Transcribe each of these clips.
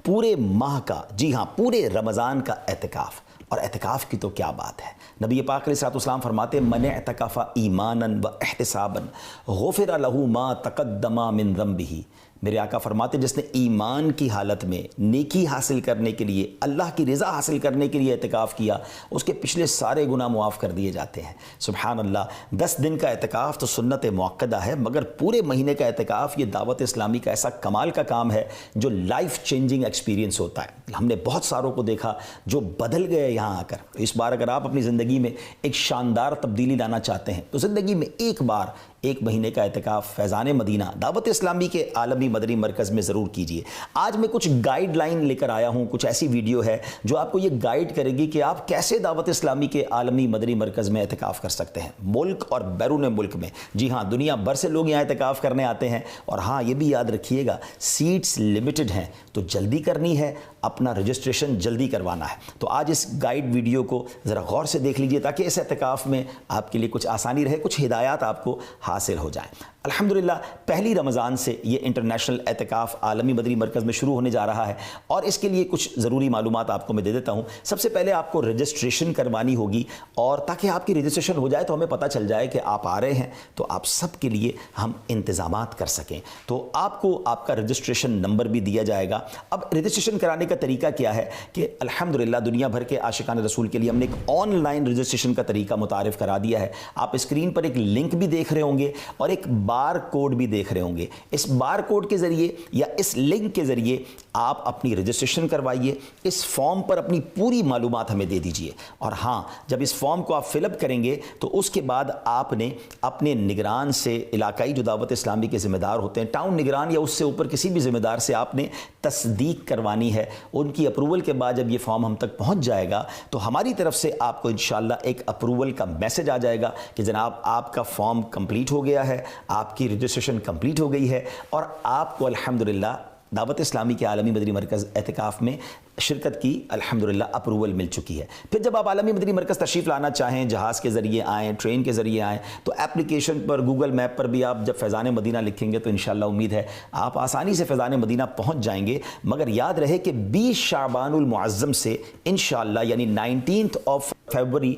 پورے ماہ کا، جی ہاں پورے رمضان کا اعتکاف، اور اعتکاف کی تو کیا بات ہے۔ نبی پاک علیہ الصلوۃ والسلام فرماتے من اعتکف ایمانا و احتسابا غفر له ما تقدم من ذنبہ، میرے آقا فرماتے جس نے ایمان کی حالت میں نیکی حاصل کرنے کے لیے، اللہ کی رضا حاصل کرنے کے لیے اعتکاف کیا، اس کے پچھلے سارے گناہ معاف کر دیے جاتے ہیں۔ سبحان اللہ، 10 دن کا اعتکاف تو سنت موقدہ ہے، مگر پورے مہینے کا اعتکاف یہ دعوت اسلامی کا ایسا کمال کا کام ہے جو لائف چینجنگ ایکسپیرینس ہوتا ہے۔ ہم نے بہت ساروں کو دیکھا جو بدل گئے یہاں آ کر۔ اس بار اگر آپ اپنی زندگی میں ایک شاندار تبدیلی لانا چاہتے ہیں تو زندگی میں ایک بار 1 مہینے کا اعتکاف فیضان مدینہ دعوت اسلامی کے عالمی مدنی مرکز میں ضرور کیجیے۔ آج میں کچھ گائیڈ لائن لے کر آیا ہوں، کچھ ایسی ویڈیو ہے جو آپ کو یہ گائیڈ کرے گی کہ آپ کیسے دعوت اسلامی کے عالمی مدنی مرکز میں اعتکاف کر سکتے ہیں، ملک اور بیرون ملک میں۔ جی ہاں، دنیا بھر سے لوگ یہاں اعتکاف کرنے آتے ہیں، اور ہاں یہ بھی یاد رکھیے گا سیٹس لمیٹڈ ہیں، تو جلدی کرنی ہے، اپنا رجسٹریشن جلدی کروانا ہے۔ تو آج اس گائیڈ ویڈیو کو ذرا غور سے دیکھ لیجئے تاکہ اس اعتکاف میں آپ کے لیے کچھ آسانی رہے، کچھ ہدایات آپ کو حاصل ہو جائیں۔ الحمدللہ پہلی رمضان سے یہ انٹرنیشنل اعتکاف عالمی مدنی مرکز میں شروع ہونے جا رہا ہے، اور اس کے لیے کچھ ضروری معلومات آپ کو میں دے دیتا ہوں۔ سب سے پہلے آپ کو رجسٹریشن کروانی ہوگی، اور تاکہ آپ کی رجسٹریشن ہو جائے تو ہمیں پتہ چل جائے کہ آپ آ رہے ہیں، تو آپ سب کے لیے ہم انتظامات کر سکیں۔ تو آپ کو آپ کا رجسٹریشن نمبر بھی دیا جائے گا۔ اب رجسٹریشن کرانے کا طریقہ کیا ہے کہ الحمدللہ دنیا بھر کے عاشقان رسول کے لیے ہم نے ایک آن لائن رجسٹریشن کا طریقہ متعارف کرا دیا ہے۔ آپ اسکرین پر ایک لنک بھی دیکھ رہے ہوں گے اور ایک بار کوڈ بھی دیکھ رہے ہوں گے۔ اس بار کوڈ کے ذریعے یا اس لنک کے ذریعے آپ اپنی رجسٹریشن کروائیے، اس فارم پر اپنی پوری معلومات ہمیں دے دیجئے، اور ہاں جب اس فارم کو آپ فل اپ کریں گے تو اس کے بعد آپ نے اپنے نگران سے، علاقائی جو دعوت اسلامی کے ذمہ دار ہوتے ہیں، ٹاؤن نگران یا اس سے اوپر کسی بھی ذمہ دار سے آپ نے تصدیق کروانی ہے۔ ان کی اپروول کے بعد جب یہ فارم ہم تک پہنچ جائے گا تو ہماری طرف سے آپ کو انشاءاللہ ایک اپروول کا میسج آ جائے گا کہ جناب آپ کا فارم کمپلیٹ ہو گیا ہے، آپ کی رجسٹریشن کمپلیٹ ہو گئی ہے، اور آپ کو الحمدللہ دعوت اسلامی کے عالمی مدنی مرکز اعتکاف میں شرکت کی الحمدللہ اپروول مل چکی ہے۔ پھر جب آپ عالمی مدنی مرکز تشریف لانا چاہیں، جہاز کے ذریعے آئیں، ٹرین کے ذریعے آئیں، تو اپلیکیشن پر، گوگل میپ پر بھی آپ جب فیضان مدینہ لکھیں گے تو انشاءاللہ امید ہے آپ آسانی سے فیضان مدینہ پہنچ جائیں گے۔ مگر یاد رہے کہ 20 شعبان المعظم سے انشاءاللہ یعنی 19 فروری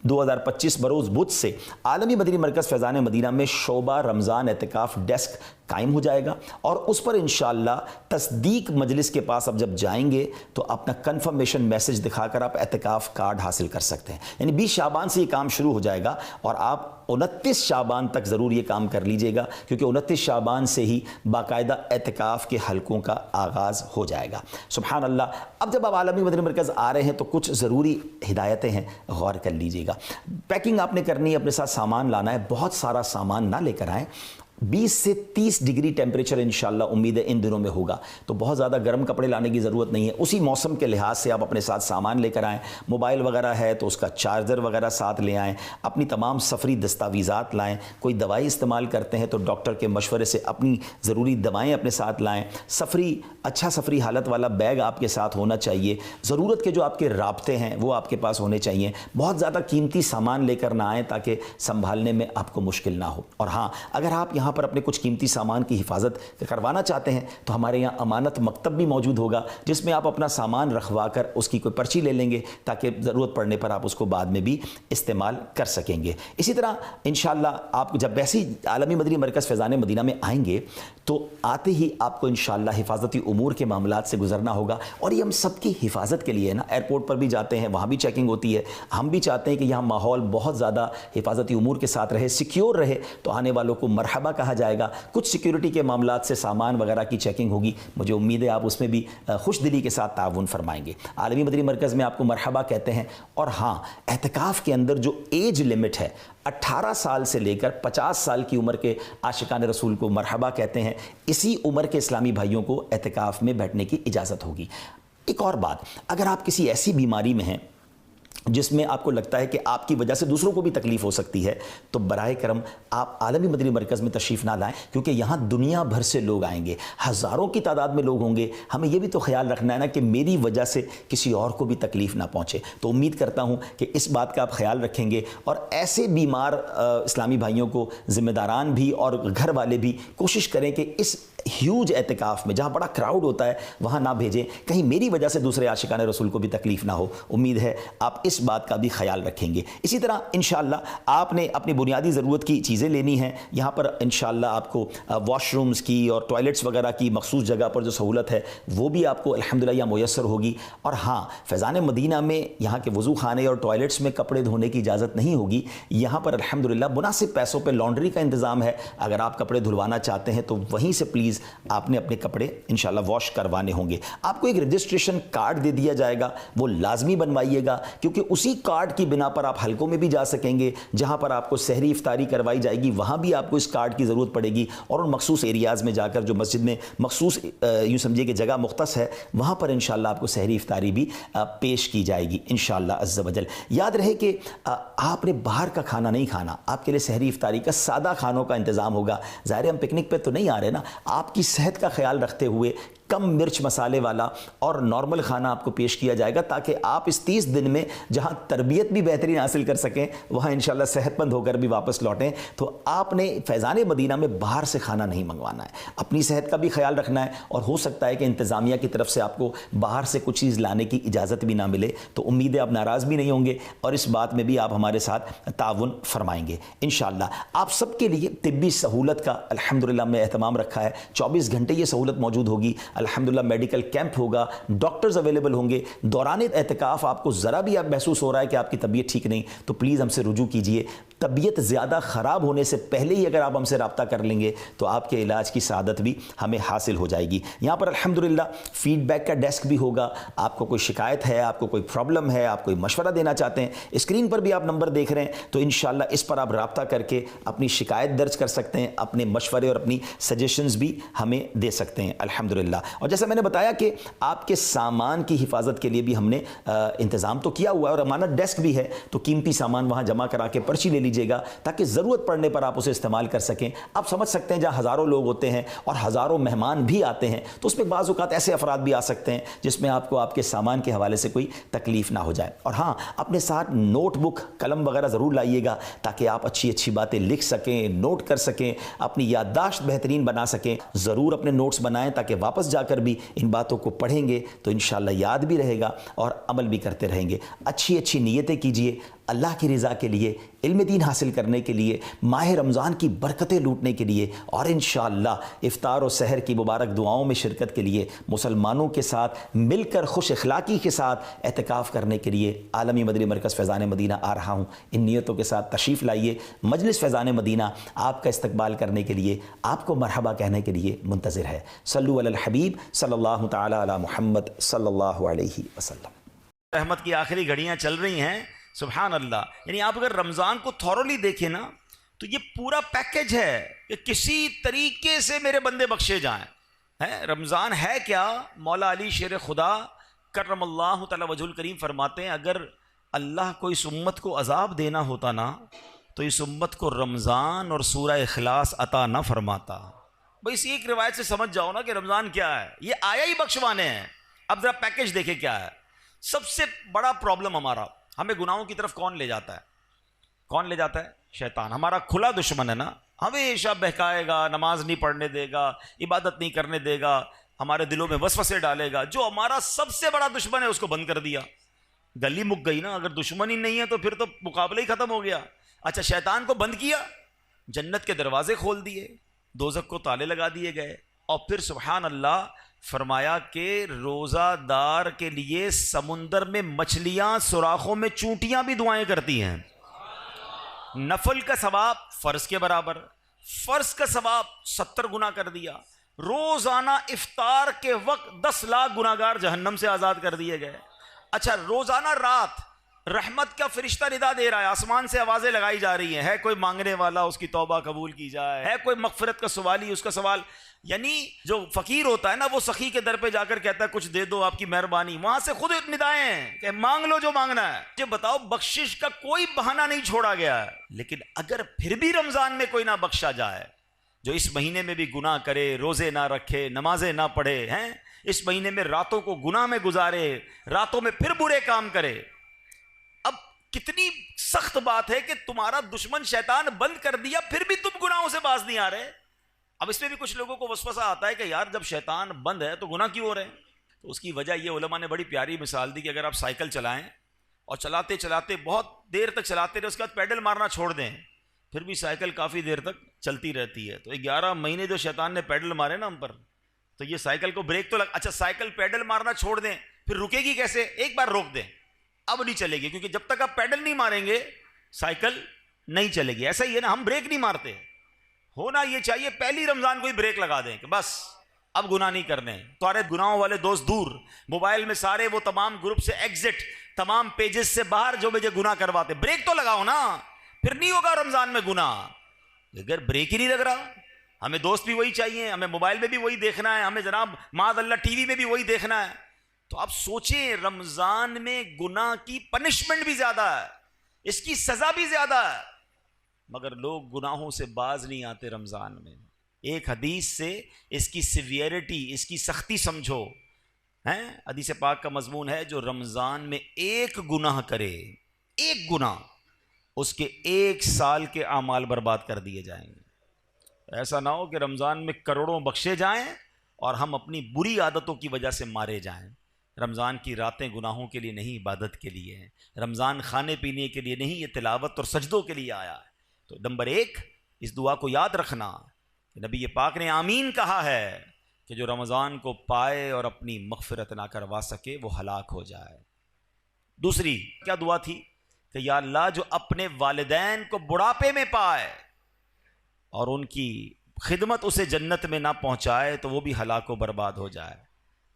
2025 بروز بدھ سے عالمی مدنی مرکز فیضان مدینہ میں شعبہ رمضان اعتکاف ڈیسک قائم ہو جائے گا، اور اس پر انشاءاللہ تصدیق مجلس کے پاس اب جب جائیں گے تو اپنا کنفرمیشن میسج دکھا کر آپ اعتکاف کارڈ حاصل کر سکتے ہیں۔ یعنی 20 شعبان سے یہ کام شروع ہو جائے گا، اور آپ 29 شعبان تک ضرور یہ کام کر لیجئے گا، کیونکہ 29 شعبان سے ہی باقاعدہ اعتکاف کے حلقوں کا آغاز ہو جائے گا۔ سبحان اللہ۔ اب جب آپ عالمی مدنی مرکز آ رہے ہیں تو کچھ ضروری ہدایتیں ہیں، غور کر لیجئے گا۔ پیکنگ آپ نے کرنی ہے، اپنے ساتھ سامان لانا ہے، بہت سارا سامان نہ لے کر آئیں۔ 20 سے 30 ڈگری ٹیمپریچر انشاءاللہ امید ہے ان دنوں میں ہوگا، تو بہت زیادہ گرم کپڑے لانے کی ضرورت نہیں ہے۔ اسی موسم کے لحاظ سے آپ اپنے ساتھ سامان لے کر آئیں۔ موبائل وغیرہ ہے تو اس کا چارجر وغیرہ ساتھ لے آئیں، اپنی تمام سفری دستاویزات لائیں، کوئی دوائی استعمال کرتے ہیں تو ڈاکٹر کے مشورے سے اپنی ضروری دوائیں اپنے ساتھ لائیں۔ اچھا سفری حالت والا بیگ آپ کے ساتھ ہونا چاہیے۔ ضرورت کے جو آپ کے رابطے ہیں وہ آپ کے پاس ہونے چاہیے۔ بہت زیادہ قیمتی سامان لے کر نہ آئیں تاکہ سنبھالنے میں آپ کو مشکل نہ ہو۔ اور ہاں، اگر آپ یہاں پر اپنے کچھ قیمتی سامان کی حفاظت کروانا چاہتے ہیں تو ہمارے یہاں امانت مکتب بھی موجود ہوگا، جس میں آپ اپنا سامان رکھوا کر اس کی کوئی پرچی لے لیں گے تاکہ ضرورت پڑنے پر آپ اس کو بعد میں بھی استعمال کر سکیں گے۔ اسی طرح انشاءاللہ آپ جب ویسے عالمی مدنی مرکز فیضان مدینہ میں آئیں گے تو آتے ہی آپ کو انشاءاللہ حفاظتی امور کے معاملات سے گزرنا ہوگا، اور یہ ہم سب کی حفاظت کے لیے نا، ایئرپورٹ پر بھی جاتے ہیں وہاں بھی چیکنگ ہوتی ہے، ہم بھی چاہتے ہیں کہ یہاں ماحول بہت زیادہ حفاظتی امور کے ساتھ رہے، سیکیور رہے، تو آنے والوں کو مرحبا کہا جائے گا۔ کچھ سیکیورٹی کے معاملات سے سامان وغیرہ کی چیکنگ ہوگی، مجھے امید ہے آپ اس میں بھی خوش دلی کے ساتھ تعاون فرمائیں گے۔ عالمی مدنی مرکز میں آپ کو مرحبا کہتے ہیں۔ اور ہاں، اعتکاف کے اندر جو ایج لمٹ ہے 18 سال سے لے کر 50 سال کی عمر کے عاشقان رسول کو مرحبا کہتے ہیں۔ اسی عمر کے اسلامی بھائیوں کو اعتکاف میں بیٹھنے کی اجازت ہوگی۔ ایک اور بات، اگر آپ کسی ایسی بیماری میں ہیں جس میں آپ کو لگتا ہے کہ آپ کی وجہ سے دوسروں کو بھی تکلیف ہو سکتی ہے، تو براہ کرم آپ عالمی مدنی مرکز میں تشریف نہ لائیں، کیونکہ یہاں دنیا بھر سے لوگ آئیں گے، ہزاروں کی تعداد میں لوگ ہوں گے۔ ہمیں یہ بھی تو خیال رکھنا ہے نا کہ میری وجہ سے کسی اور کو بھی تکلیف نہ پہنچے۔ تو امید کرتا ہوں کہ اس بات کا آپ خیال رکھیں گے، اور ایسے بیمار اسلامی بھائیوں کو ذمہ داران بھی اور گھر والے بھی کوشش کریں کہ اس ہیوج اعتکاف میں جہاں بڑا کراؤڈ ہوتا ہے وہاں نہ بھیجیں, کہیں میری وجہ سے دوسرے عاشقان رسول کو بھی تکلیف نہ ہو. امید ہے آپ اس بات کا بھی خیال رکھیں گے. اسی طرح انشاءاللہ آپ نے اپنی بنیادی ضرورت کی چیزیں لینی ہیں. یہاں پر انشاءاللہ آپ کو واش رومز کی اور ٹوائلٹس وغیرہ کی مخصوص جگہ پر جو سہولت ہے وہ بھی آپ کو الحمدللہ یہاں میسر ہوگی. اور ہاں, فیضان مدینہ میں یہاں کے وضو خانے اور ٹوائلٹس میں کپڑے دھونے کی اجازت نہیں ہوگی. یہاں پر الحمدللہ مناسب پیسوں پہ لانڈری کا انتظام ہے. اگر آپ کپڑے دھلوانا چاہتے ہیں تو وہیں سے پلیز آپ نے اپنے کپڑے انشاءاللہ واش کروانے ہوں گے. آپ کو ایک رجسٹریشن کارڈ دے دیا جائے گا, وہ لازمی بنوائیے گا, کیونکہ اسی کارڈ کی بنا پر آپ حلقوں میں بھی جا سکیں گے. جہاں پر آپ کو سحری افطاری کروائی جائے گی وہاں بھی آپ کو اس کارڈ کی ضرورت پڑے گی, اور ان مخصوص ایریاز میں جا کر جو مسجد میں مخصوص یوں سمجھیے کہ جگہ مختص ہے وہاں پر انشاءاللہ آپ کو سحری افطاری بھی پیش کی جائے گی انشاءاللہ عز و جل. یاد رہے کہ آپ نے باہر کا کھانا نہیں کھانا, آپ کے لیے سحری افطاری کا سادہ کھانوں کا انتظام ہوگا. ظاہر ہم پکنک پہ تو نہیں آ رہے نا, آپ کی صحت کا خیال رکھتے ہوئے کم مرچ مسالے والا اور نارمل کھانا آپ کو پیش کیا جائے گا, تاکہ آپ اس 30 دن میں جہاں تربیت بھی بہترین حاصل کر سکیں وہاں انشاءاللہ صحت مند ہو کر بھی واپس لوٹیں. تو آپ نے فیضان مدینہ میں باہر سے کھانا نہیں منگوانا ہے, اپنی صحت کا بھی خیال رکھنا ہے. اور ہو سکتا ہے کہ انتظامیہ کی طرف سے آپ کو باہر سے کچھ چیز لانے کی اجازت بھی نہ ملے, تو امید ہے آپ ناراض بھی نہیں ہوں گے اور اس بات میں بھی آپ ہمارے ساتھ تعاون فرمائیں گے انشاءاللہ. آپ سب کے لیے طبی سہولت کا الحمدللہ ہم نے اہتمام رکھا ہے. 24 گھنٹے یہ سہولت موجود ہوگی الحمدللہ. میڈیکل کیمپ ہوگا, ڈاکٹرز اویلیبل ہوں گے. دوران اعتکاف آپ کو ذرا بھی محسوس ہو رہا ہے کہ آپ کی طبیعت ٹھیک نہیں, تو پلیز ہم سے رجوع کیجئے. طبیعت زیادہ خراب ہونے سے پہلے ہی اگر آپ ہم سے رابطہ کر لیں گے تو آپ کے علاج کی سعادت بھی ہمیں حاصل ہو جائے گی. یہاں پر الحمدللہ فیڈ بیک کا ڈیسک بھی ہوگا. آپ کو کوئی شکایت ہے, آپ کو کوئی پرابلم ہے, آپ کوئی مشورہ دینا چاہتے ہیں, اسکرین پر بھی آپ نمبر دیکھ رہے ہیں, تو انشاءاللہ اس پر آپ رابطہ کر کے اپنی شکایت درج کر سکتے ہیں, اپنے مشورے اور اپنی سجیشنز بھی ہمیں دے سکتے ہیں الحمدللہ. اور جیسا میں نے بتایا کہ آپ کے سامان کی حفاظت کے لیے بھی ہم نے انتظام تو کیا ہوا ہے, اور امانت ڈیسک بھی ہے, تو قیمتی سامان وہاں جمع کرا کے پرچی لے لیجئے گا تاکہ ضرورت پڑنے پر آپ اسے استعمال کر سکیں. آپ سمجھ سکتے ہیں جہاں ہزاروں لوگ ہوتے ہیں اور ہزاروں مہمان بھی آتے ہیں, تو اس میں بعض اوقات ایسے افراد بھی آ سکتے ہیں جس میں آپ کو آپ کے سامان کے حوالے سے کوئی تکلیف نہ ہو جائے. اور ہاں, اپنے ساتھ نوٹ بک قلم وغیرہ ضرور لائیے گا تاکہ آپ اچھی اچھی باتیں لکھ سکیں, نوٹ کر سکیں, اپنی یادداشت بہترین بنا سکیں. ضرور اپنے نوٹس بنائیں تاکہ واپس جا کر بھی ان باتوں کو پڑھیں گے تو انشاءاللہ یاد بھی رہے گا اور عمل بھی کرتے رہیں گے. اچھی اچھی نیتیں کیجئے اللہ کی رضا کے لیے, علم دین حاصل کرنے کے لیے, ماہ رمضان کی برکتیں لوٹنے کے لیے, اور انشاءاللہ افطار و سحر کی مبارک دعاؤں میں شرکت کے لیے, مسلمانوں کے ساتھ مل کر خوش اخلاقی کے ساتھ اعتکاف کرنے کے لیے عالمی مدنی مرکز فیضان مدینہ آ رہا ہوں. ان نیتوں کے ساتھ تشریف لائیے. مجلس فیضان مدینہ آپ کا استقبال کرنے کے لیے, آپ کو مرحبا کہنے کے لیے منتظر ہے. صلو علی الحبیب صلی اللہ تعالی علی محمد صلی اللہ علیہ وسلم. رحمت کی آخری گھڑیاں چل رہی ہیں, سبحان اللہ. یعنی آپ اگر رمضان کو تھورولی دیکھیں نا تو یہ پورا پیکج ہے کہ کسی طریقے سے میرے بندے بخشے جائیں. رمضان ہے کیا؟ مولا علی شیر خدا کرم اللہ تعالی وجہ الکریم فرماتے ہیں اگر اللہ کو اس امت کو عذاب دینا ہوتا نا تو اس امت کو رمضان اور سورہ اخلاص عطا نہ فرماتا. بھئی اسی ایک روایت سے سمجھ جاؤ نا کہ رمضان کیا ہے, یہ آیا ہی بخشوانے ہیں. اب ذرا پیکج دیکھیں کیا ہے. سب سے بڑا پرابلم ہمارا, ہمیں گناہوں کی طرف کون لے جاتا ہے؟ کون لے جاتا ہے؟ شیطان. ہمارا کھلا دشمن ہے نا, ہمیشہ بہکائے گا, نماز نہیں پڑھنے دے گا, عبادت نہیں کرنے دے گا, ہمارے دلوں میں وسوسے ڈالے گا. جو ہمارا سب سے بڑا دشمن ہے اس کو بند کر دیا, گلی مک گئی نا. اگر دشمن ہی نہیں ہے تو پھر تو مقابلہ ہی ختم ہو گیا. اچھا, شیطان کو بند کیا, جنت کے دروازے کھول دیے, دوزخ کو تالے لگا دیے گئے, اور پھر سبحان اللہ فرمایا کہ روزہ دار کے لیے سمندر میں مچھلیاں, سوراخوں میں چونٹیاں بھی دعائیں کرتی ہیں. نفل کا ثواب فرض کے برابر, فرض کا ثواب 70 گنا کر دیا. روزانہ افطار کے وقت 10 لاکھ گناہگار جہنم سے آزاد کر دیے گئے. اچھا, روزانہ رات رحمت کا فرشتہ ندا دے رہا ہے, آسمان سے آوازیں لگائی جا رہی ہیں, ہے کوئی مانگنے والا اس کی توبہ قبول کی جائے, ہے کوئی مغفرت کا سوالی اس کا سوال. یعنی جو فقیر ہوتا ہے نا وہ سخی کے در پہ جا کر کہتا ہے کچھ دے دو آپ کی مہربانی, وہاں سے خود ندائیں ہیں کہ مانگ لو جو مانگنا ہے. یہ بتاؤ, بخشش کا کوئی بہانہ نہیں چھوڑا گیا ہے. لیکن اگر پھر بھی رمضان میں کوئی نہ بخشا جائے, جو اس مہینے میں بھی گناہ کرے, روزے نہ رکھے, نمازیں نہ پڑھے, ہیں اس مہینے میں راتوں کو گناہ میں گزارے, راتوں میں پھر برے کام کرے, اب کتنی سخت بات ہے کہ تمہارا دشمن شیطان بند کر دیا پھر بھی تم گناہوں سے باز نہیں آ رہے. اب اس میں بھی کچھ لوگوں کو وسوسہ آتا ہے کہ یار جب شیطان بند ہے تو گناہ کیوں ہو رہے ہیں؟ تو اس کی وجہ یہ علماء نے بڑی پیاری مثال دی کہ اگر آپ سائیکل چلائیں اور چلاتے چلاتے بہت دیر تک چلاتے رہے، اس کے بعد پیڈل مارنا چھوڑ دیں، پھر بھی سائیکل کافی دیر تک چلتی رہتی ہے، تو 11 مہینے جو شیطان نے پیڈل مارے نا ہم پر، تو یہ سائیکل کو بریک تو اچھا سائیکل پیڈل مارنا چھوڑ دیں، پھر رکے گی کیسے؟ ایک بار روک دیں، اب نہیں چلے گی، کیونکہ جب تک آپ پیڈل نہیں ماریں گے سائیکل نہیں چلے گی۔ ایسا ہی ہے نا، ہم بریک نہیں مارتے، ہونا یہ چاہیے پہلی رمضان کو ہی بریک لگا دیں کہ بس اب گناہ نہیں کرنے، سارے گناہوں والے دوست دور، موبائل میں سارے وہ تمام گروپ سے ایگزٹ، تمام پیجز سے باہر جو مجھے گناہ کرواتے، بریک تو لگاؤ نا، پھر نہیں ہوگا رمضان میں گناہ۔ اگر بریک ہی نہیں لگ رہا، ہمیں دوست بھی وہی چاہیے، ہمیں موبائل میں بھی وہی دیکھنا ہے، ہمیں جناب معاذ اللہ ٹی وی میں بھی وہی دیکھنا ہے، تو آپ سوچیں رمضان میں گناہ کی پنشمنٹ بھی زیادہ ہے، اس کی سزا بھی زیادہ ہے، مگر لوگ گناہوں سے باز نہیں آتے رمضان میں۔ ایک حدیث سے اس کی سیویرٹی، اس کی سختی سمجھو، ہیں حدیث پاک کا مضمون ہے جو رمضان میں ایک گناہ کرے، ایک گناہ، اس کے 1 سال کے اعمال برباد کر دیے جائیں گے۔ ایسا نہ ہو کہ رمضان میں کروڑوں بخشے جائیں اور ہم اپنی بری عادتوں کی وجہ سے مارے جائیں۔ رمضان کی راتیں گناہوں کے لیے نہیں، عبادت کے لیے ہیں۔ رمضان کھانے پینے کے لیے نہیں، یہ تلاوت اور سجدوں کے لیے آیا ہے۔ تو نمبر 1 اس دعا کو یاد رکھنا کہ نبی پاک نے آمین کہا ہے کہ جو رمضان کو پائے اور اپنی مغفرت نہ کروا سکے وہ ہلاک ہو جائے۔ دوسری کیا دعا تھی کہ یا اللہ جو اپنے والدین کو بڑھاپے میں پائے اور ان کی خدمت اسے جنت میں نہ پہنچائے تو وہ بھی ہلاک و برباد ہو جائے۔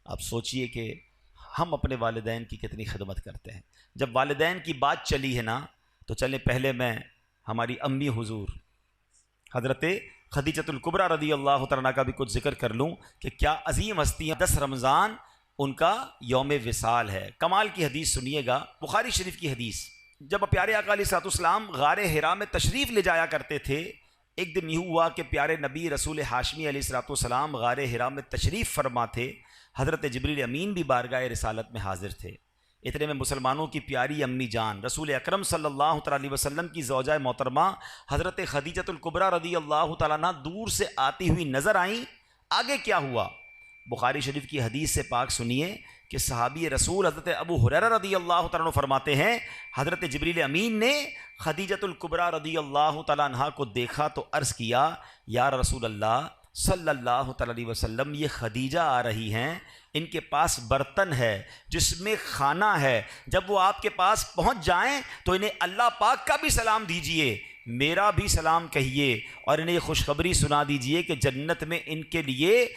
اب سوچئے کہ ہم اپنے والدین کی کتنی خدمت کرتے ہیں۔ جب والدین کی بات چلی ہے نا تو چلیں پہلے میں ہماری امی حضور حضرت خدیجۃ الکبریٰ رضی اللہ تعالیٰ کا بھی کچھ ذکر کر لوں کہ کیا عظیم ہستی ہیں۔ 10 رمضان ان کا یوم وصال ہے۔ کمال کی حدیث سنیے گا، بخاری شریف کی حدیث۔ جب پیارے آقا علیہ الصلوۃ والسلام غار حرا میں تشریف لے جایا کرتے تھے، ایک دن یہ ہوا کہ پیارے نبی رسول ہاشمی علیہ الصلوۃ والسلام غار حرا میں تشریف فرما تھے، حضرت جبریل امین بھی بارگاہ رسالت میں حاضر تھے۔ اتنے میں مسلمانوں کی پیاری امی جان رسول اکرم صلی اللہ تعالیٰ علیہ وسلم کی زوجہ محترمہ حضرت خدیجۃ الکبریٰ رضی اللہ تعالیٰ عنہ دور سے آتی ہوئی نظر آئیں۔ آگے کیا ہوا؟ بخاری شریف کی حدیث سے پاک سنیے کہ صحابی رسول حضرت ابو ہریرہ رضی اللہ تعالیٰ عنہ فرماتے ہیں حضرت جبریل امین نے خدیجۃ الکبریٰ رضی اللہ تعالیٰ عنہ کو دیکھا تو عرض کیا یا رسول اللہ صلی اللہ تعالیٰ علیہ وسلم، یہ خدیجہ آ رہی ہیں، ان کے پاس برتن ہے جس میں کھانا ہے، جب وہ آپ کے پاس پہنچ جائیں تو انہیں اللہ پاک کا بھی سلام دیجئے، میرا بھی سلام کہیے، اور انہیں خوشخبری سنا دیجئے کہ جنت میں ان کے لیے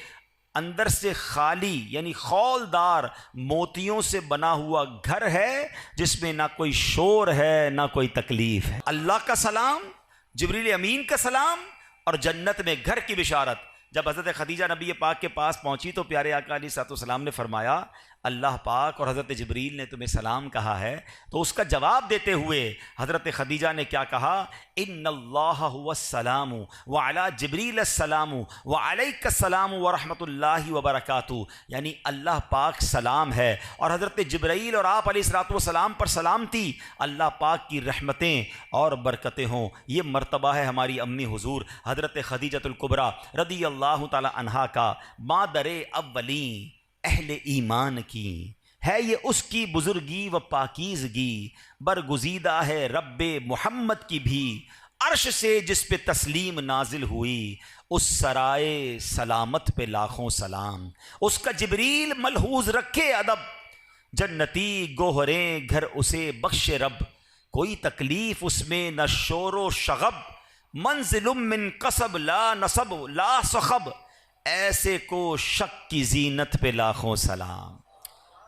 اندر سے خالی یعنی خولدار موتیوں سے بنا ہوا گھر ہے جس میں نہ کوئی شور ہے نہ کوئی تکلیف ہے۔ اللہ کا سلام، جبریل امین کا سلام اور جنت میں گھر کی بشارت۔ جب حضرت خدیجہ نبی پاک کے پاس پہنچی تو پیارے آقا علیہ الصلوۃ والسلام نے فرمایا اللہ پاک اور حضرت جبریل نے تمہیں سلام کہا ہے، تو اس کا جواب دیتے ہوئے حضرت خدیجہ نے کیا کہا؟ ان اللہ هو السلام وعلی جبریل السلام وعلیک السلام ورحمۃ اللہ وبرکاتہ، یعنی اللہ پاک سلام ہے اور حضرت جبرائیل اور آپ علیہ الصلوۃ والسلام پر سلامتی، اللہ پاک کی رحمتیں اور برکتیں ہوں۔ یہ مرتبہ ہے ہماری امی حضور حضرت خدیجۃ الکبریٰ رضی اللہ تعالی عنہا کا، مادر اولین اہل ایمان کی ہے، یہ اس کی بزرگی و پاکیزگی، برگزیدہ ہے رب محمد کی بھی، عرش سے جس پہ تسلیم نازل ہوئی، اس سرائے سلامت پہ لاکھوں سلام، اس کا جبریل ملحوظ رکھے ادب، جنتی گوہریں گھر اسے بخش رب، کوئی تکلیف اس میں نہ شور و شغب، منزل من قصب لا نصب لا صخب، ایسے کو شک کی زینت پہ لاکھوں سلام۔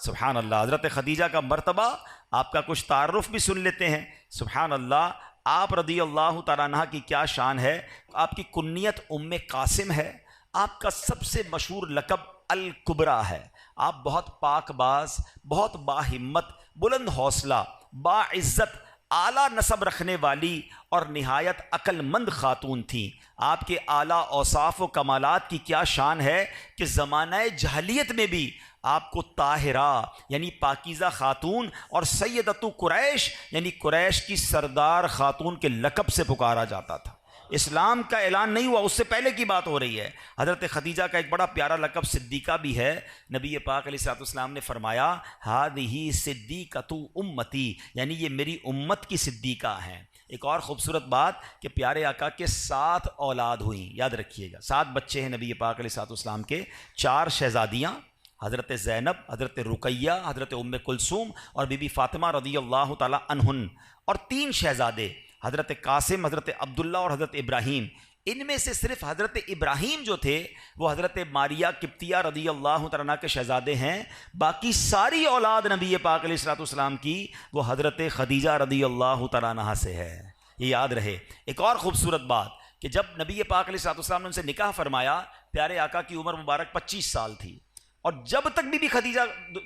سبحان اللہ۔ حضرت خدیجہ کا مرتبہ، آپ کا کچھ تعارف بھی سن لیتے ہیں۔ سبحان اللہ، آپ رضی اللہ تعالیٰ عنہ کی کیا شان ہے۔ آپ کی کنیت ام قاسم ہے، آپ کا سب سے مشہور لقب الکبریٰ ہے۔ آپ بہت پاک باز، بہت باہمت، بلند حوصلہ، باعزت، اعلیٰ نسب رکھنے والی اور نہایت عقل مند خاتون تھیں۔ آپ کے اعلیٰ اوصاف و کمالات کی کیا شان ہے کہ زمانہ جاہلیت میں بھی آپ کو طاہرہ یعنی پاکیزہ خاتون اور سیدۃ قریش یعنی قریش کی سردار خاتون کے لقب سے پکارا جاتا تھا۔ اسلام کا اعلان نہیں ہوا، اس سے پہلے کی بات ہو رہی ہے۔ حضرت خدیجہ کا ایک بڑا پیارا لقب صدیقہ بھی ہے۔ نبی پاک علیہ الصلوۃ والسلام نے فرمایا ہذہ صدیقۃ امتی، یعنی یہ میری امت کی صدیقہ ہیں۔ ایک اور خوبصورت بات کہ پیارے آقا کے 7 اولاد ہوئیں، یاد رکھیے گا 7 بچے ہیں نبی پاک علیہ الصلوۃ والسلام کے، 4 شہزادیاں حضرت زینب، حضرت رقیہ، حضرت ام کلثوم اور بی بی فاطمہ رضی اللہ تعالی عنہن، اور 3 شہزادے حضرت قاسم، حضرت عبداللہ اور حضرت ابراہیم۔ ان میں سے صرف حضرت ابراہیم جو تھے وہ حضرت ماریہ قبطیہ رضی اللہ تعالیٰ عنہ کے شہزادے ہیں، باقی ساری اولاد نبی پاک علیہ الصلوۃ والسلام کی وہ حضرت خدیجہ رضی اللہ تعالیٰ عنہ سے ہے، یہ یاد رہے۔ ایک اور خوبصورت بات کہ جب نبی پاک علیہ الصلوۃ والسلام نے ان سے نکاح فرمایا، پیارے آقا کی عمر مبارک 25 سال تھی، اور جب تک بی بی خدیجہ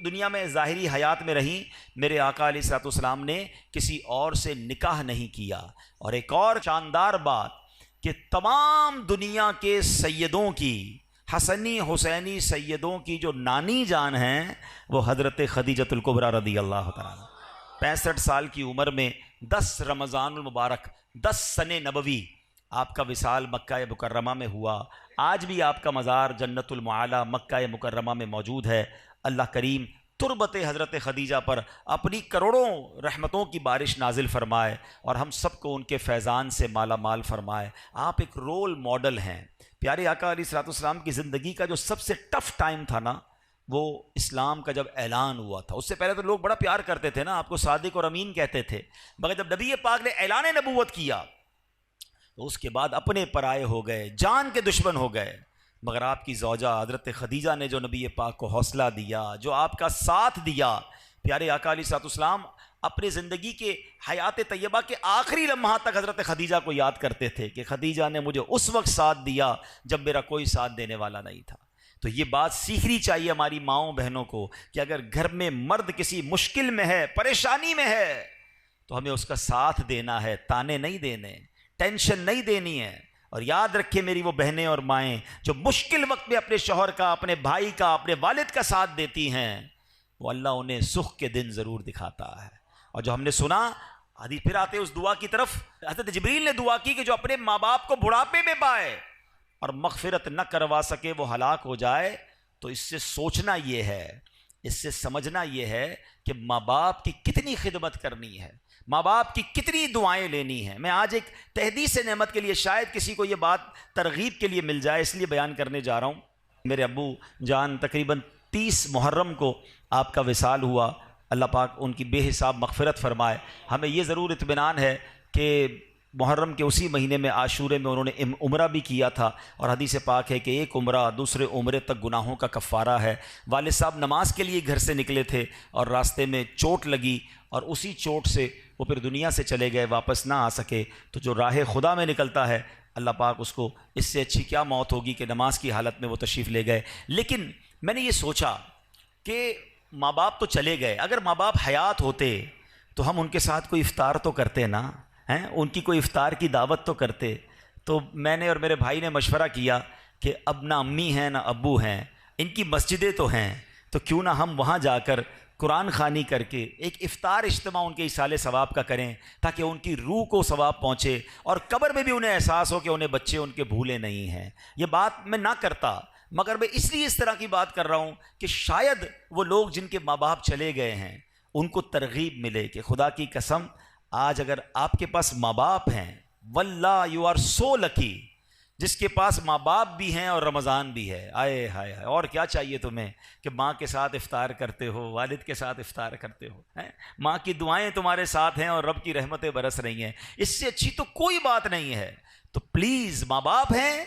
دنیا میں ظاہری حیات میں رہیں، میرے آقا علیہ الصلوۃ والسلام نے کسی اور سے نکاح نہیں کیا۔ اور ایک اور شاندار بات کہ تمام دنیا کے سیدوں کی، حسنی حسینی سیدوں کی جو نانی جان ہیں وہ حضرت خدیجۃ الکبریٰ رضی اللہ تعالیٰ، 65 سال کی عمر میں 10 رمضان المبارک 10 سن نبوی آپ کا وصال مکہ مکرمہ میں ہوا۔ آج بھی آپ کا مزار جنت المعالی مکہ مکرمہ میں موجود ہے۔ اللہ کریم تربت حضرت خدیجہ پر اپنی کروڑوں رحمتوں کی بارش نازل فرمائے اور ہم سب کو ان کے فیضان سے مالا مال فرمائے۔ آپ ایک رول ماڈل ہیں۔ پیارے آقا علیہ الصلوۃ والسلام کی زندگی کا جو سب سے ٹف ٹائم تھا نا، وہ اسلام کا جب اعلان ہوا تھا۔ اس سے پہلے تو لوگ بڑا پیار کرتے تھے نا، آپ کو صادق اور امین کہتے تھے، مگر جب نبی پاک نے اعلان نبوت کیا تو اس کے بعد اپنے پرائے ہو گئے، جان کے دشمن ہو گئے۔ مگر آپ کی زوجہ حضرت خدیجہ نے جو نبی پاک کو حوصلہ دیا، جو آپ کا ساتھ دیا، پیارے آقا علیہ الصلوۃ والسلام اپنی زندگی کے حیات طیبہ کے آخری لمحات تک حضرت خدیجہ کو یاد کرتے تھے کہ خدیجہ نے مجھے اس وقت ساتھ دیا جب میرا کوئی ساتھ دینے والا نہیں تھا۔ تو یہ بات سیکھنی چاہیے ہماری ماؤں بہنوں کو کہ اگر گھر میں مرد کسی مشکل میں ہے، پریشانی میں ہے، تو ہمیں اس کا ساتھ دینا ہے، تانے نہیں دینے، ٹینشن نہیں دینی ہے۔ اور یاد رکھیں میری وہ بہنیں اور مائیں جو مشکل وقت میں اپنے شوہر کا، اپنے بھائی کا، اپنے والد کا ساتھ دیتی ہیں، وہ اللہ انہیں سکھ کے دن ضرور دکھاتا ہے۔ اور جو ہم نے سنا حدیث، پھر آتے اس دعا کی طرف، حضرت جبریل نے دعا کی کہ جو اپنے ماں باپ کو بڑھاپے میں پائے اور مغفرت نہ کروا سکے وہ ہلاک ہو جائے، تو اس سے سوچنا یہ ہے، اس سے سمجھنا یہ ہے کہ ماں باپ کی کتنی خدمت کرنی ہے، ماں باپ کی کتنی دعائیں لینی ہیں۔ میں آج ایک تحدیث نعمت کے لیے، شاید کسی کو یہ بات ترغیب کے لیے مل جائے، اس لیے بیان کرنے جا رہا ہوں۔ میرے ابو جان تقریباً 30 محرم کو آپ کا وصال ہوا، اللہ پاک ان کی بے حساب مغفرت فرمائے۔ ہمیں یہ ضرور اطمینان ہے کہ محرم کے اسی مہینے میں عاشورے میں انہوں نے عمرہ بھی کیا تھا، اور حدیث پاک ہے کہ ایک عمرہ دوسرے عمرے تک گناہوں کا کفارہ ہے۔ والد صاحب نماز کے لیے گھر سے نکلے تھے اور راستے میں چوٹ لگی، اور اسی چوٹ سے وہ پھر دنیا سے چلے گئے، واپس نہ آ سکے۔ تو جو راہ خدا میں نکلتا ہے، اللہ پاک اس کو اس سے اچھی کیا موت ہوگی کہ نماز کی حالت میں وہ تشریف لے گئے۔ لیکن میں نے یہ سوچا کہ ماں باپ تو چلے گئے، اگر ماں باپ حیات ہوتے تو ہم ان کے ساتھ کوئی افطار تو کرتے نا، ان کی کوئی افطار کی دعوت تو کرتے۔ تو میں نے اور میرے بھائی نے مشورہ کیا کہ اب نہ امی ہیں نہ ابو ہیں، ان کی مسجدیں تو ہیں، تو کیوں نہ ہم وہاں جا کر قرآن خوانی کر کے ایک افطار اجتماع ان کے ایصال ثواب کا کریں، تاکہ ان کی روح کو ثواب پہنچے اور قبر میں بھی انہیں احساس ہو کہ انہیں بچے ان کے بھولے نہیں ہیں۔ یہ بات میں نہ کرتا، مگر میں اس لیے اس طرح کی بات کر رہا ہوں کہ شاید وہ لوگ جن کے ماں باپ چلے گئے ہیں ان کو ترغیب ملے کہ خدا کی قسم آج اگر آپ کے پاس ماں باپ ہیں، واللہ یو آر سو لکی، جس کے پاس ماں باپ بھی ہیں اور رمضان بھی ہے، آئے ہائے ہائے، اور کیا چاہیے تمہیں کہ ماں کے ساتھ افطار کرتے ہو، والد کے ساتھ افطار کرتے ہو، ماں کی دعائیں تمہارے ساتھ ہیں اور رب کی رحمتیں برس رہی ہیں، اس سے اچھی تو کوئی بات نہیں ہے۔ تو پلیز ماں باپ ہیں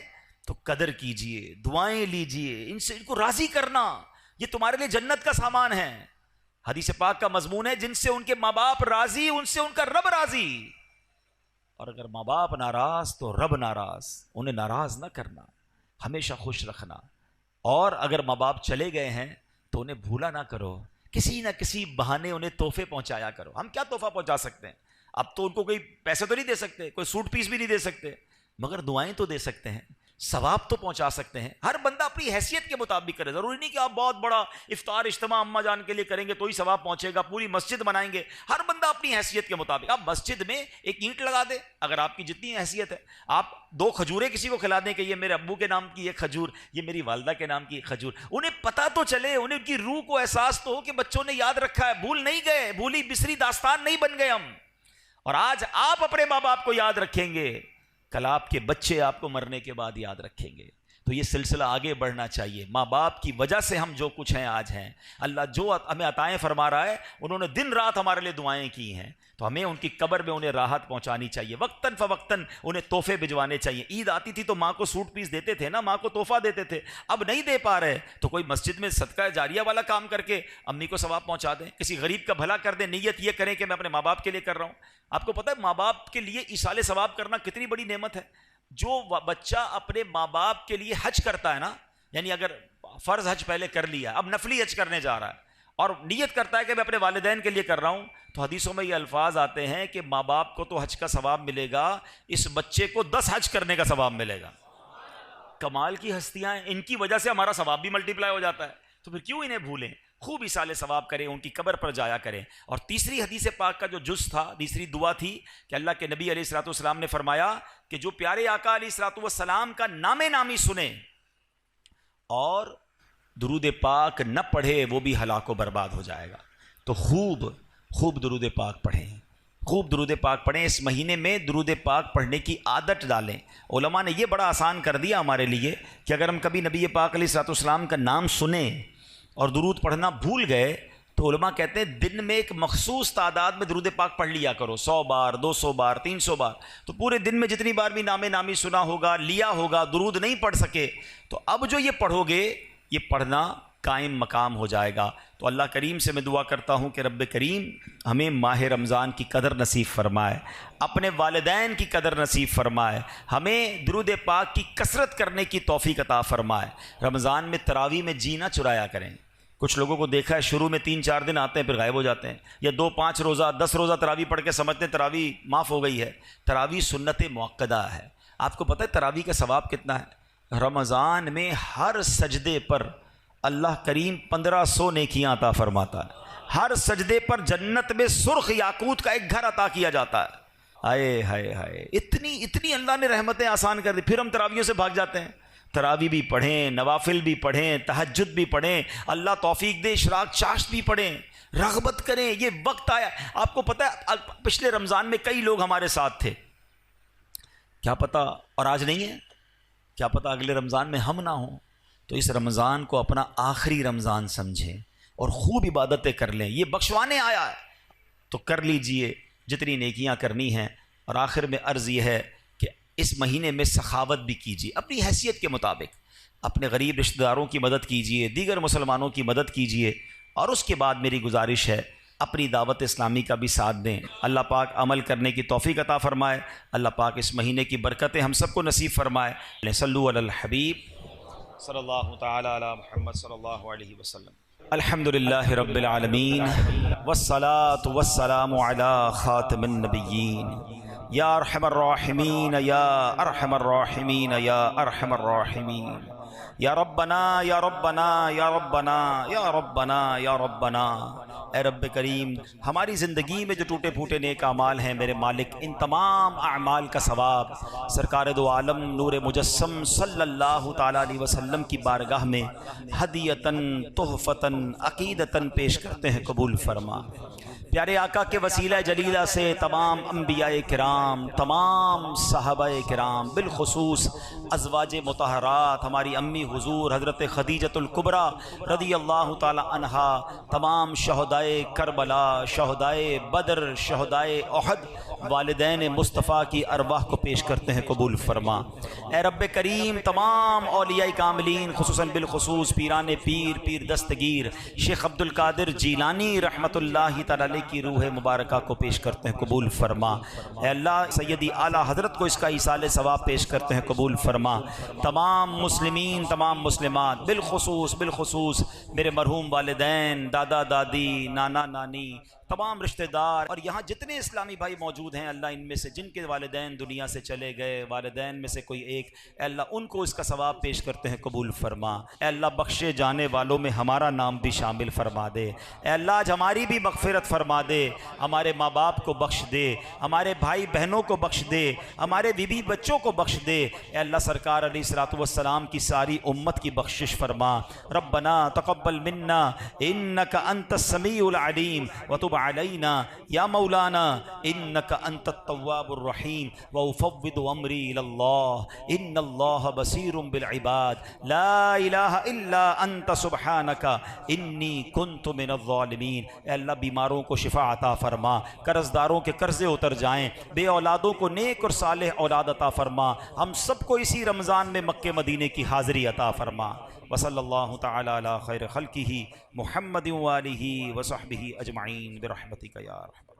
تو قدر کیجئے، دعائیں لیجئے، ان سے ان کو راضی کرنا، یہ تمہارے لیے جنت کا سامان ہے۔ حدیث پاک کا مضمون ہے جن سے ان کے ماں باپ راضی ان سے ان کا رب راضی، اور اگر ماں باپ ناراض تو رب ناراض، انہیں ناراض نہ کرنا، ہمیشہ خوش رکھنا۔ اور اگر ماں باپ چلے گئے ہیں تو انہیں بھولا نہ کرو، کسی نہ کسی بہانے انہیں تحفے پہنچایا کرو۔ ہم کیا تحفہ پہنچا سکتے ہیں؟ اب تو ان کو کوئی پیسے تو نہیں دے سکتے، کوئی سوٹ پیس بھی نہیں دے سکتے، مگر دعائیں تو دے سکتے ہیں۔ ثواب تو پہنچا سکتے ہیں. ہر بندہ اپنی حیثیت کے مطابق کرے. ضروری نہیں کہ آپ بہت بڑا افطار اجتماع اماں جان کے لیے کریں گے تو ہی ثواب پہنچے گا, پوری مسجد بنائیں گے. ہر بندہ اپنی حیثیت کے مطابق. آپ مسجد میں ایک اینٹ لگا دیں اگر آپ کی جتنی حیثیت ہے. آپ 2 کھجوریں کسی کو کھلا دیں کہ یہ میرے ابو کے نام کی ایک کھجور, یہ میری والدہ کے نام کی ایک کھجور. انہیں پتہ تو چلے, انہیں ان کی روح کو احساس تو ہو کہ بچوں نے یاد رکھا ہے, بھول نہیں گئے, بھولی بسری داستان نہیں بن گئے ہم. اور آج آپ اپنے ماں باپ کو یاد رکھیں گے, کل آپ کے بچے آپ کو مرنے کے بعد یاد رکھیں گے. تو یہ سلسلہ آگے بڑھنا چاہیے. ماں باپ کی وجہ سے ہم جو کچھ ہیں آج ہیں. اللہ جو ہمیں عطائیں فرما رہا ہے, انہوں نے دن رات ہمارے لیے دعائیں کی ہیں, تو ہمیں ان کی قبر میں انہیں راحت پہنچانی چاہیے. وقتاً فوقتاً انہیں تحفے بھجوانے چاہیے. عید آتی تھی تو ماں کو سوٹ پیس دیتے تھے نا, ماں کو تحفہ دیتے تھے. اب نہیں دے پا رہے تو کوئی مسجد میں صدقہ جاریہ والا کام کر کے امی کو ثواب پہنچا دیں, کسی غریب کا بھلا کر دیں. نیت یہ کریں کہ میں اپنے ماں باپ کے لیے کر رہا ہوں. آپ کو پتہ ہے ماں باپ کے لیے ایصال ثواب کرنا کتنی بڑی نعمت ہے. جو بچہ اپنے ماں باپ کے لیے حج کرتا ہے نا, یعنی اگر فرض حج پہلے کر لیا, اب نفلی حج کرنے جا رہا ہے اور نیت کرتا ہے کہ میں اپنے والدین کے لیے کر رہا ہوں, تو حدیثوں میں یہ الفاظ آتے ہیں کہ ماں باپ کو تو حج کا ثواب ملے گا, اس بچے کو 10 حج کرنے کا ثواب ملے گا. کمال کی ہستیاں ہیں, ان کی وجہ سے ہمارا ثواب بھی ملٹیپلائی ہو جاتا ہے. تو پھر کیوں انہیں بھولیں, خوب ایصال ثواب کریں, ان کی قبر پر جایا کریں. اور تیسری حدیث پاک کا جو جز تھا, تیسری دعا تھی کہ اللہ کے نبی علیہ الصلوۃ والسلام نے فرمایا کہ جو پیارے آقا علیہ الصلوۃ والسلام کا نام نامی سنے اور درود پاک نہ پڑھے وہ بھی ہلاک و برباد ہو جائے گا. تو خوب درود پاک پڑھیں, خوب درود پاک پڑھیں. اس مہینے میں درود پاک پڑھنے کی عادت ڈالیں. علماء نے یہ بڑا آسان کر دیا ہمارے لیے کہ اگر ہم کبھی نبی پاک علیہ الصلوۃ والسلام کا نام سنیں اور درود پڑھنا بھول گئے تو علماء کہتے ہیں دن میں ایک مخصوص تعداد میں درود پاک پڑھ لیا کرو, 100 بار, 200 بار, 300 بار. تو پورے دن میں جتنی بار بھی نام نامی سنا ہوگا, لیا ہوگا, درود نہیں پڑھ سکے, تو اب جو یہ پڑھو گے یہ پڑھنا قائم مقام ہو جائے گا. تو اللہ کریم سے میں دعا کرتا ہوں کہ رب کریم ہمیں ماہ رمضان کی قدر نصیب فرمائے, اپنے والدین کی قدر نصیب فرمائے, ہمیں درود پاک کی کثرت کرنے کی توفیق عطا فرمائے. رمضان میں تراویح میں جی نہ چرایا کریں. کچھ لوگوں کو دیکھا ہے شروع میں 3-4 دن آتے ہیں پھر غائب ہو جاتے ہیں, یا 2-5 روزہ 10 روزہ تراویح پڑھ کے سمجھتے ہیں تراویح معاف ہو گئی ہے. تراویح سنت موقدہ ہے. آپ کو پتہ ہے تراویح کا ثواب کتنا ہے؟ رمضان میں ہر سجدے پر اللہ کریم 1500 نیکیاں عطا فرماتا ہے. ہر سجدے پر جنت میں سرخ یاقوت کا ایک گھر عطا کیا جاتا ہے. ہائے ہائے ہائے, اتنی اللہ نے رحمتیں آسان کر دی. پھر ہم تراویحوں سے بھاگ جاتے ہیں. تراویح بھی پڑھیں, نوافل بھی پڑھیں, تہجد بھی پڑھیں, اللہ توفیق دے اشراق چاشت بھی پڑھیں, رغبت کریں. یہ وقت آیا. آپ کو پتہ ہے پچھلے رمضان میں کئی لوگ ہمارے ساتھ تھے, کیا پتہ اور آج نہیں ہے, کیا پتہ اگلے رمضان میں ہم نہ ہوں. تو اس رمضان کو اپنا آخری رمضان سمجھیں اور خوب عبادتیں کر لیں. یہ بخشوانے آیا ہے تو کر لیجئے جتنی نیکیاں کرنی ہیں. اور آخر میں عرض یہ ہے کہ اس مہینے میں سخاوت بھی کیجیے اپنی حیثیت کے مطابق. اپنے غریب رشتہ داروں کی مدد کیجیے, دیگر مسلمانوں کی مدد کیجیے. اور اس کے بعد میری گزارش ہے اپنی دعوت اسلامی کا بھی ساتھ دیں. اللہ پاک عمل کرنے کی توفیق عطا فرمائے. اللہ پاک اس مہینے کی برکتیں ہم سب کو نصیب فرمائے. صلو علی الحبیب صلی اللہ تعالی علی محمد صلی اللہ علیہ وسلم. الحمدللہ رب العالمین والصلاة والسلام علی خاتم النبیین. یا ارحم الراحمین یا ارحم الراحمین یا ارحم الراحمین. یا ربنا یا ربنا یا ربنا یا ربنا یا ربنا. اے رب کریم ہماری زندگی میں جو ٹوٹے پھوٹے نیک اعمال ہیں میرے مالک, ان تمام اعمال کا ثواب سرکار دو عالم نور مجسم صلی اللہ تعالی علیہ وسلم کی بارگاہ میں ہدیتاً تحفتاً عقیدتاً پیش کرتے ہیں, قبول فرما. پیارے آقا کے وسیلہ جلیلہ سے تمام انبیاء کرام, تمام صحابہ کرام, بالخصوص ازواج مطہرات ہماری امی حضور حضرت خدیجۃ الکبریٰ رضی اللہ تعالی عنہا, تمام شہدائے کربلا, شہدائے بدر, شہدائے احد, والدین مصطفیٰ کی ارواح کو پیش کرتے ہیں, قبول فرما. اے رب کریم تمام اولیاء کاملین خصوصاً بالخصوص پیران پیر, پیر دستگیر شیخ عبد القادر جیلانی رحمۃ اللہ تعالی کی روح مبارکہ کو پیش کرتے ہیں, قبول فرما. اے اللہ سیدی اعلیٰ حضرت کو اس کا ایصال ثواب پیش کرتے ہیں, قبول فرما. تمام مسلمین, تمام مسلمات, بالخصوص میرے مرحوم والدین, دادا دادی, نانا نانی, تمام رشتہ دار اور یہاں جتنے اسلامی بھائی موجود موجود ہیں اللہ ان میں سے جن کے والدین دنیا سے چلے گئے، والدین میں سے کوئی ایک، اے اللہ ان کو اس کا ثواب پیش کرتے ہیں قبول فرما۔ اے اللہ بخشے جانے والوں میں ہمارا نام بھی شامل فرما دے۔ اے اللہ آج ہماری بھی مغفرت فرما دے، ہمارے ماں باپ کو بخش دے، ہمارے بھائی بہنوں کو بخش دے، ہمارے بیوی بچوں کو بخش دے۔ اے اللہ سرکار علیہ الصلوۃ والسلام کی ساری امت کی بخشش فرما۔ ربنا تقبل منا انک انت السمیع العلیم وتب علینا یا مولانا انک انت التواب الرحیم وافوض امری الی اللہ ان اللہ بصیر بالعباد لا الہ الا انت سبحانک انی کنت من الظالمین۔ اے اللہ بیماروں کو شفا عطا فرما، قرض داروں کے قرضے اتر جائیں، بے اولادوں کو نیک اور صالح اولاد عطا فرما، ہم سب کو اسی رمضان میں مکہ مدینے کی حاضری عطا فرما۔ وصلی اللہ تعالی علی خیر خلقہ محمد وآلہ وصحبہ اجمعین برحمتک یا ارحم۔